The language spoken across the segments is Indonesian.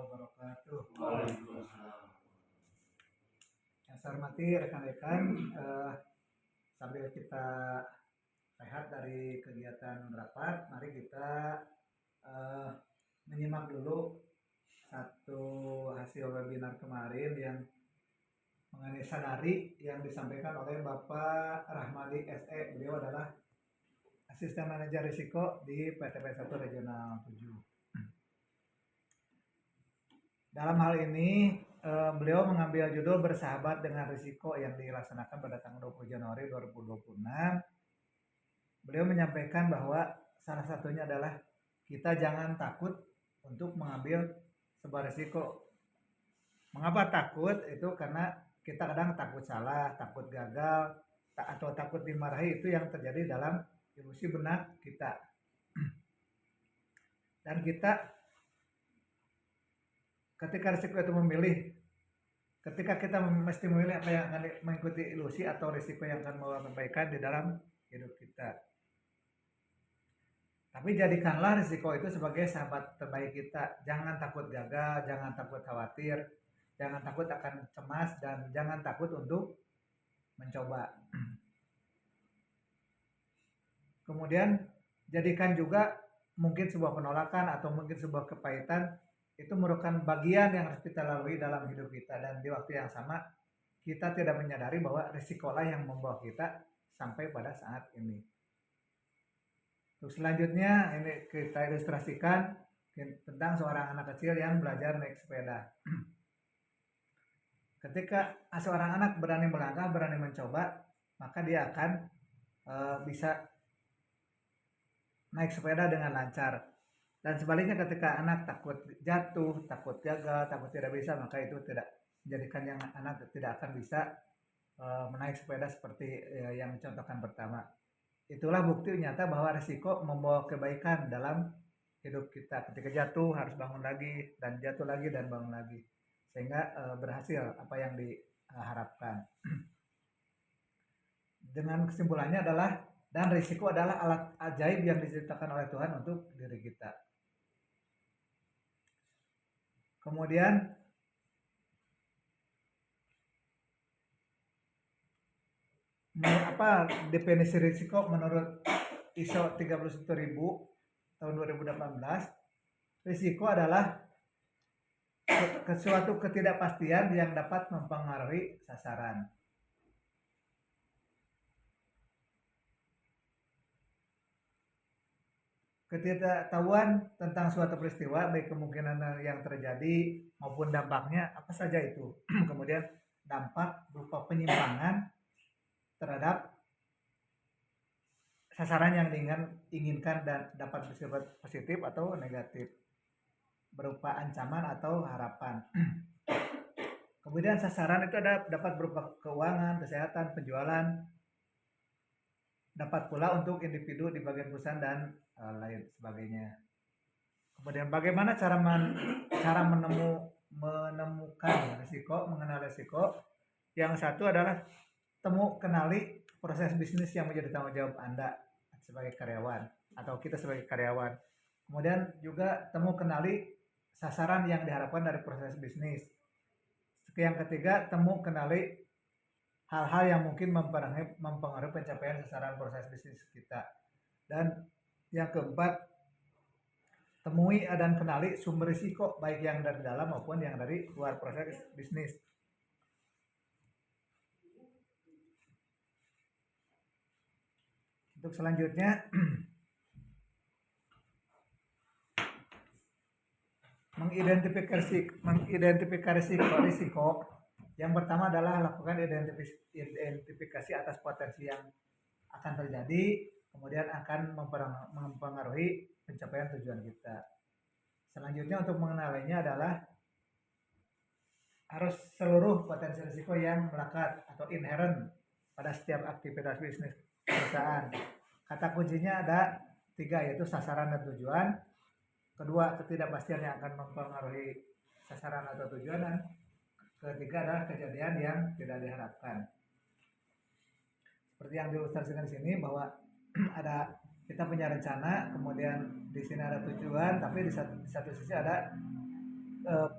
wabarakatuh. Waalaikumsalam. Yang saya hormati rekan-rekan, sambil kita rehat dari kegiatan rapat, mari kita menyimak dulu satu hasil webinar kemarin yang mengenai Sanari yang disampaikan oleh Bapak Rahmadi SE. Beliau adalah Asisten Manajer Risiko di PTP1 Regional 7. Dalam hal ini, beliau mengambil judul Bersahabat dengan Risiko yang dilaksanakan pada tanggal 20 Januari 2026. Beliau menyampaikan bahwa salah satunya adalah kita jangan takut untuk mengambil sebuah risiko. Mengapa takut? Itu karena kita kadang takut salah, takut gagal, atau takut dimarahi. Itu yang terjadi dalam ilusi benak kita. Dan kita ketika risiko itu memilih, ketika kita mesti memilih apa yang akan mengikuti ilusi atau risiko yang akan membawa kebaikan di dalam hidup kita. Tapi jadikanlah risiko itu sebagai sahabat terbaik kita. Jangan takut gagal, jangan takut khawatir, jangan takut akan cemas, dan jangan takut untuk mencoba. Kemudian jadikan juga mungkin sebuah penolakan atau mungkin sebuah kepahitan itu merupakan bagian yang harus kita lalui dalam hidup kita, dan di waktu yang sama kita tidak menyadari bahwa risikolah yang membawa kita sampai pada saat ini. Untuk selanjutnya ini kita ilustrasikan tentang seorang anak kecil yang belajar naik sepeda. Ketika seorang anak berani melangkah, berani mencoba, maka dia akan bisa naik sepeda dengan lancar. Dan sebaliknya ketika anak takut jatuh, takut gagal, takut tidak bisa, maka itu tidak menjadikan yang anak tidak akan bisa menaik sepeda seperti yang dicontohkan pertama. Itulah bukti nyata bahwa risiko membawa kebaikan dalam hidup kita. Ketika jatuh harus bangun lagi, dan jatuh lagi, dan bangun lagi. Sehingga berhasil apa yang diharapkan. Dengan kesimpulannya adalah, dan risiko adalah alat ajaib yang diciptakan oleh Tuhan untuk diri kita. Kemudian apa definisi risiko menurut ISO 31000 tahun 2018? Risiko adalah suatu ketidakpastian yang dapat mempengaruhi sasaran. Ketidaktahuan tentang suatu peristiwa, baik kemungkinan yang terjadi maupun dampaknya, apa saja itu. Kemudian dampak berupa penyimpangan terhadap sasaran yang diinginkan dan dapat bersifat positif atau negatif, berupa ancaman atau harapan. Kemudian sasaran itu dapat berupa keuangan, kesehatan, penjualan, dapat pula untuk individu di bagian perusahaan dan lain sebagainya. Kemudian bagaimana cara menemukan risiko, mengenal risiko? Yang satu adalah kenali proses bisnis yang menjadi tanggung jawab Anda sebagai karyawan atau kita sebagai karyawan. Kemudian juga kenali sasaran yang diharapkan dari proses bisnis. Yang ketiga, kenali hal-hal yang mungkin mempengaruhi pencapaian sasaran proses bisnis kita. Dan yang keempat, temui dan kenali sumber risiko baik yang dari dalam maupun yang dari luar proses bisnis. Untuk selanjutnya, mengidentifikasi risiko. Yang pertama adalah lakukan identifikasi atas potensi yang akan terjadi, kemudian akan mempengaruhi pencapaian tujuan kita. Selanjutnya untuk mengenalinya adalah harus seluruh potensi risiko yang melekat atau inherent pada setiap aktivitas bisnis perusahaan. Kata kuncinya ada 3, yaitu sasaran dan tujuan. Kedua, ketidakpastian yang akan mempengaruhi sasaran atau tujuan, dan ketiga adalah kejadian yang tidak diharapkan. Seperti yang diilustrasikan di sini bahwa kita punya rencana, kemudian di sini ada tujuan, tapi di satu sisi ada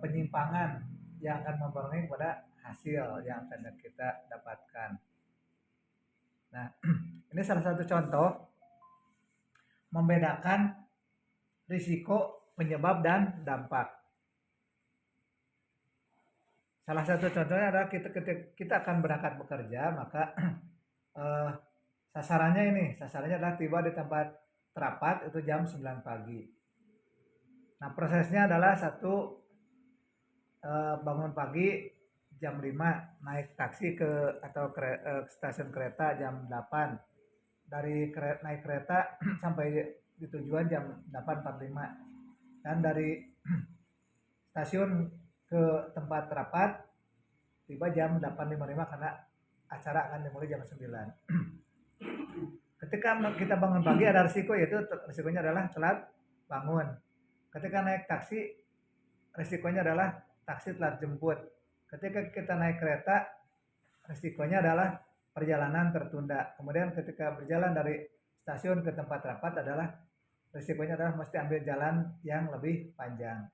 penyimpangan yang akan mempengaruhi pada hasil yang akan kita dapatkan. Nah, ini salah satu contoh membedakan risiko, penyebab, dan dampak. Salah satu contohnya adalah kita akan berangkat bekerja, maka sasarannya adalah tiba di tempat rapat itu jam 9 pagi. Nah, prosesnya adalah satu, bangun pagi jam 5, naik taksi ke stasiun kereta jam 8. Naik kereta sampai di tujuan jam 8.45. Dan dari stasiun ke tempat rapat tiba jam 8.55 karena acara akan dimulai jam 9. Ketika kita bangun pagi ada risiko, yaitu risikonya adalah telat bangun. Ketika naik taksi risikonya adalah taksi telat jemput. Ketika kita naik kereta risikonya adalah perjalanan tertunda. Kemudian ketika berjalan dari stasiun ke tempat rapat adalah risikonya adalah mesti ambil jalan yang lebih panjang.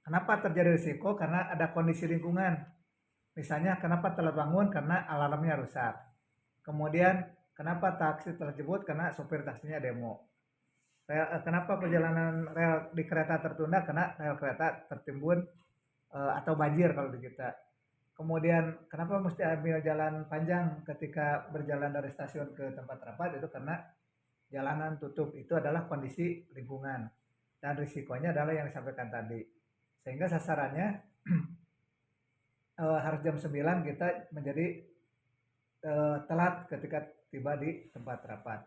Kenapa terjadi risiko? Karena ada kondisi lingkungan. Misalnya kenapa telat bangun? Karena alarmnya rusak. Kemudian kenapa taksi telat jemput? Karena sopir taksinya demo. Kenapa perjalanan rel di kereta tertunda? Karena rel kereta tertimbun atau banjir kalau di kita. Kemudian kenapa mesti ambil jalan panjang ketika berjalan dari stasiun ke tempat rapat? Itu karena jalanan tutup. Itu adalah kondisi lingkungan. Dan risikonya adalah yang disampaikan tadi. Sehingga sasarannya harus jam 9 kita menjadi telat ketika tiba di tempat rapat.